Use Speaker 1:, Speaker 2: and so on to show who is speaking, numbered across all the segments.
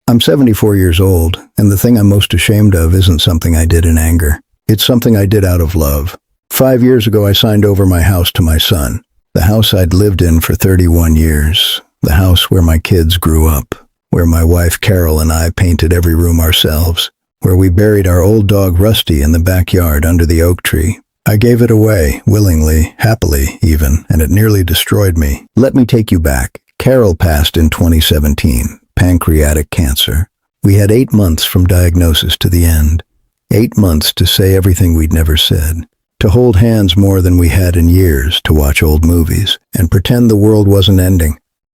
Speaker 1: I'm 74 years old, and the thing I'm most ashamed of isn't something I did in anger. It's something I did out of love. 5 years ago, I signed over my house to my son, the house I'd lived in for 31 years, the house where my kids grew up, where my wife Carol and I painted every room ourselves, where we buried our old dog Rusty in the backyard under the oak tree. I gave it away, willingly, happily even, and it nearly destroyed me. Let me take you back. Carol passed in 2017. Pancreatic cancer. We had 8 months from diagnosis to the end. 8 months to say everything we'd never said. To hold hands more than we had in years, to watch old movies, and pretend the world wasn't ending.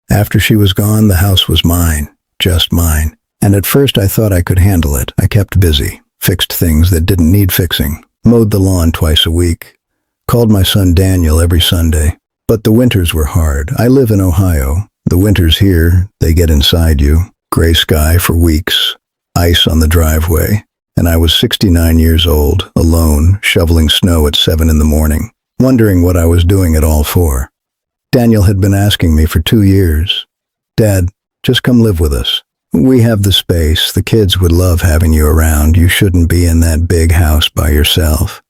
Speaker 1: After she was gone, the house was mine. Just mine. And at first I thought I could handle it. I kept busy. Fixed things that didn't need fixing. Mowed the lawn twice a week. Called my son Daniel every Sunday. But the winters were hard. I live in Ohio. The winters here, they get inside you. Gray sky for weeks, ice on the driveway, and I was 69 years old, alone, shoveling snow at 7 in the morning, wondering what I was doing it all for. Daniel had been asking me for 2 years, "Dad, just come live with us. We have the space, the kids would love having you around, you shouldn't be in that big house by yourself."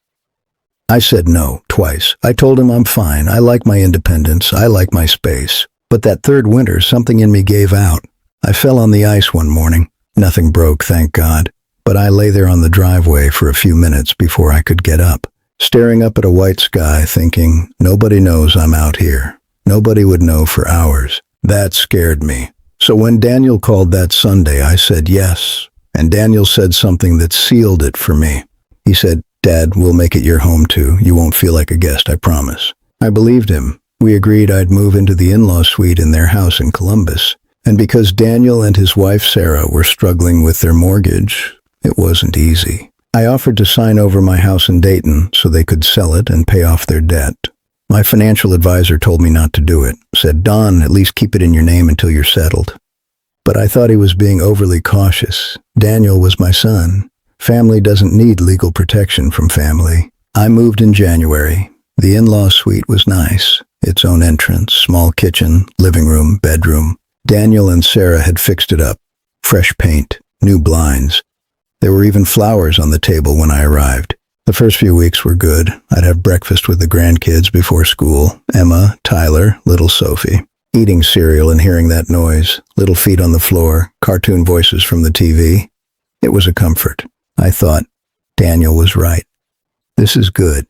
Speaker 1: I said no, twice. I told him I'm fine, I like my independence, I like my space. But that third winter, something in me gave out. I fell on the ice one morning. Nothing broke, thank God. But I lay there on the driveway for a few minutes before I could get up, staring up at a white sky, thinking, nobody knows I'm out here. Nobody would know for hours. That scared me. So when Daniel called that Sunday, I said yes. And Daniel said something that sealed it for me. He said, "Dad, we'll make it your home too. You won't feel like a guest, I promise." I believed him. We agreed I'd move into the in-law suite in their house in Columbus. And because Daniel and his wife Sarah were struggling with their mortgage, it wasn't easy. I offered to sign over my house in Dayton so they could sell it and pay off their debt. My financial advisor told me not to do it, said, "Don, at least keep it in your name until you're settled." But I thought he was being overly cautious. Daniel was my son. Family doesn't need legal protection from family. I moved in January. The in-law suite was nice. Its own entrance, small kitchen, living room, bedroom. Daniel and Sarah had fixed it up. Fresh paint, new blinds. There were even flowers on the table when I arrived. The first few weeks were good. I'd have breakfast with the grandkids before school. Emma, Tyler, little Sophie. Eating cereal and hearing that noise. Little feet on the floor, cartoon voices from the TV. It was a comfort. I thought, Daniel was right. This is good.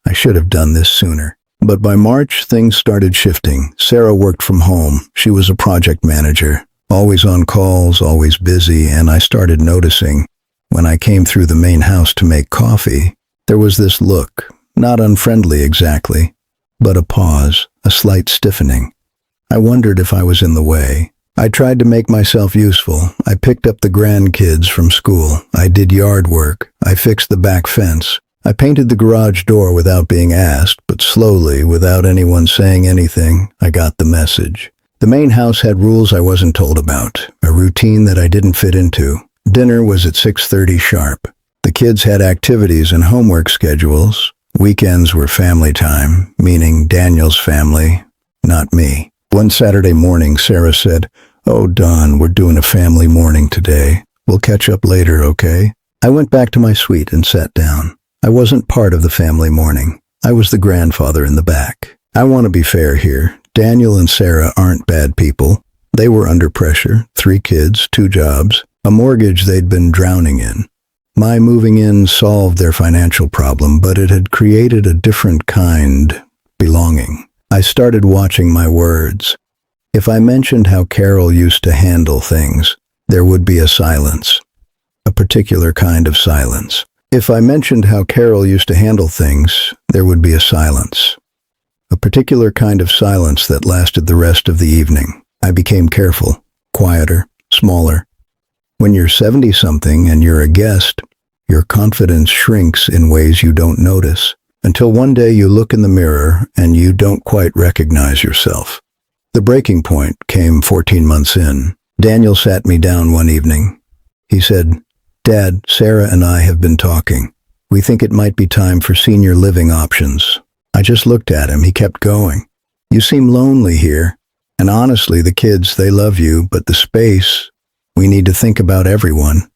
Speaker 1: I should have done this sooner. But by March, things started shifting. Sarah worked from home. She was a project manager, always on calls, always busy, and I started noticing, when I came through the main house to make coffee, there was this look, not unfriendly exactly, but a pause, a slight stiffening. I wondered if I was in the way. I tried to make myself useful. I picked up the grandkids from school. I did yard work. I fixed the back fence. I painted the garage door without being asked, but slowly, without anyone saying anything, I got the message. The main house had rules I wasn't told about, a routine that I didn't fit into. Dinner was at 6:30 sharp. The kids had activities and homework schedules. Weekends were family time, meaning Daniel's family, not me. One Saturday morning, Sarah said, "Oh, Don, we're doing a family morning today. We'll catch up later, okay?" I went back to my suite and sat down. I wasn't part of the family morning. I was the grandfather in the back. I want to be fair here. Daniel and Sarah aren't bad people. They were under pressure, 3 kids, 2 jobs, a mortgage they'd been drowning in. My moving in solved their financial problem, but it had created a different kind, belonging. I started watching my words. If I mentioned how Carol used to handle things, there would be a silence, a particular kind of silence. If I mentioned how Carol used to handle things, there would be a silence. A particular kind of silence that lasted the rest of the evening. I became careful, quieter, smaller. When you're 70-something and you're a guest, your confidence shrinks in ways you don't notice, until one day you look in the mirror and you don't quite recognize yourself. The breaking point came 14 months in. Daniel sat me down one evening. He said, "Dad, Sarah and I have been talking. We think it might be time for senior living options." I just looked at him. He kept going. "You seem lonely here. And honestly, the kids, they love you, but the space, We need to think about everyone.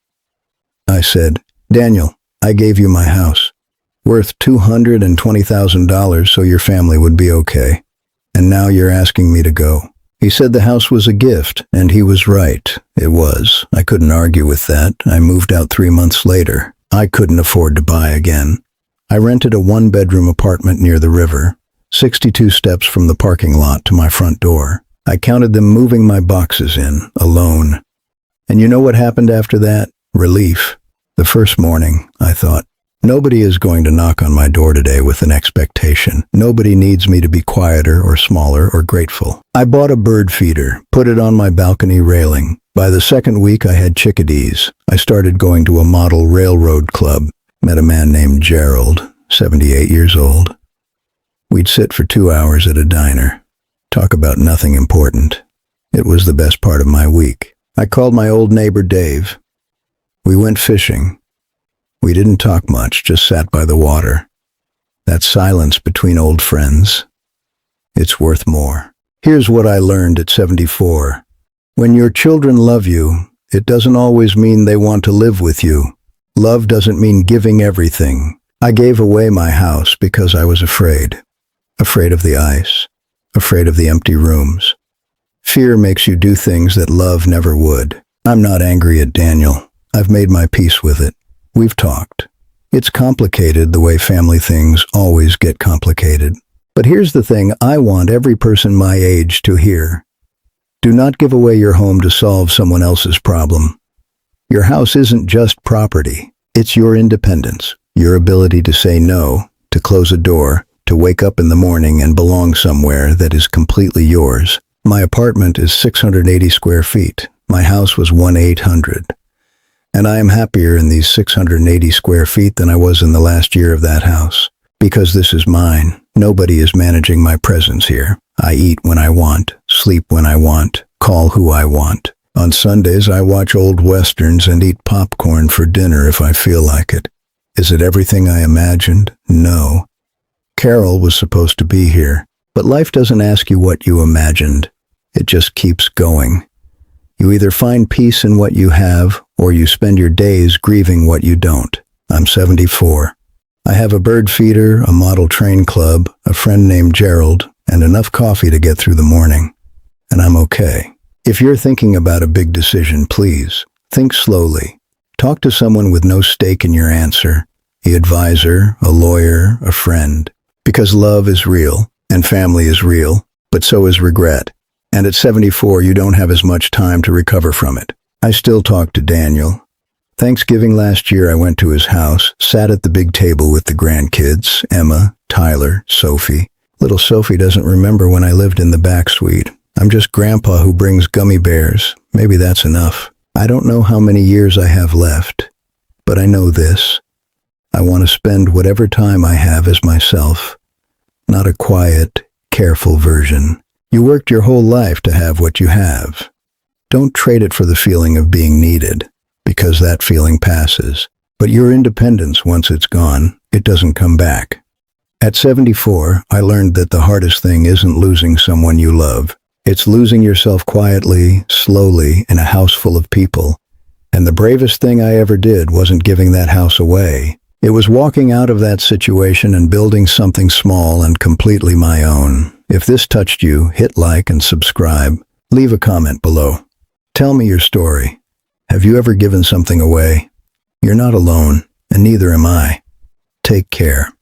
Speaker 1: I said, Daniel, I gave you my house, worth $220,000 so your family would be okay. And now you're asking me to go. He said the house was a gift, and he was right. It was. I couldn't argue with that. I moved out 3 months later. I couldn't afford to buy again. I rented a 1-bedroom apartment near the river, 62 steps from the parking lot to my front door. I counted them moving my boxes in, alone. And you know what happened after that? Relief. The first morning, I thought, nobody is going to knock on my door today with an expectation. Nobody needs me to be quieter or smaller or grateful. I bought a bird feeder, put it on my balcony railing. By the second week, I had chickadees. I started going to a model railroad club. Met a man named Gerald, 78 years old. We'd sit for 2 hours at a diner. Talk about nothing important. It was the best part of my week. I called my old neighbor Dave. We went fishing. We didn't talk much, just sat by the water. That silence between old friends, it's worth more. Here's what I learned at 74. When your children love you, it doesn't always mean they want to live with you. Love doesn't mean giving everything. I gave away my house because I was afraid. Afraid of the ice. Afraid of the empty rooms. Fear makes you do things that love never would. I'm not angry at Daniel. I've made my peace with it. We've talked. It's complicated the way family things always get complicated. But here's the thing I want every person my age to hear. Do not give away your home to solve someone else's problem. Your house isn't just property. It's your independence, your ability to say no, to close a door, to wake up in the morning and belong somewhere that is completely yours. My apartment is 680 square feet. My house was 1,800. And I am happier in these 680 square feet than I was in the last year of that house. Because this is mine. Nobody is managing my presence here. I eat when I want, sleep when I want, call who I want. On Sundays, I watch old westerns and eat popcorn for dinner if I feel like it. Is it everything I imagined? No. Carol was supposed to be here, but life doesn't ask you what you imagined. It just keeps going. You either find peace in what you have, or you spend your days grieving what you don't. I'm 74. I have a bird feeder, a model train club, a friend named Gerald, and enough coffee to get through the morning. And I'm okay. If you're thinking about a big decision, please, think slowly. Talk to someone with no stake in your answer. An advisor, a lawyer, a friend. Because love is real, and family is real, but so is regret. And at 74, you don't have as much time to recover from it. I still talk to Daniel. Thanksgiving last year, I went to his house, sat at the big table with the grandkids, Emma, Tyler, Sophie. Little Sophie doesn't remember when I lived in the back suite. I'm just grandpa who brings gummy bears. Maybe that's enough. I don't know how many years I have left, but I know this. I want to spend whatever time I have as myself, not a quiet, careful version. You worked your whole life to have what you have. Don't trade it for the feeling of being needed, because that feeling passes. But your independence, once it's gone, it doesn't come back. At 74, I learned that the hardest thing isn't losing someone you love. It's losing yourself quietly, slowly, in a house full of people. And the bravest thing I ever did wasn't giving that house away. It was walking out of that situation and building something small and completely my own. If this touched you, hit like and subscribe. Leave a comment below. Tell me your story. Have you ever given something away? You're not alone, and neither am I. Take care.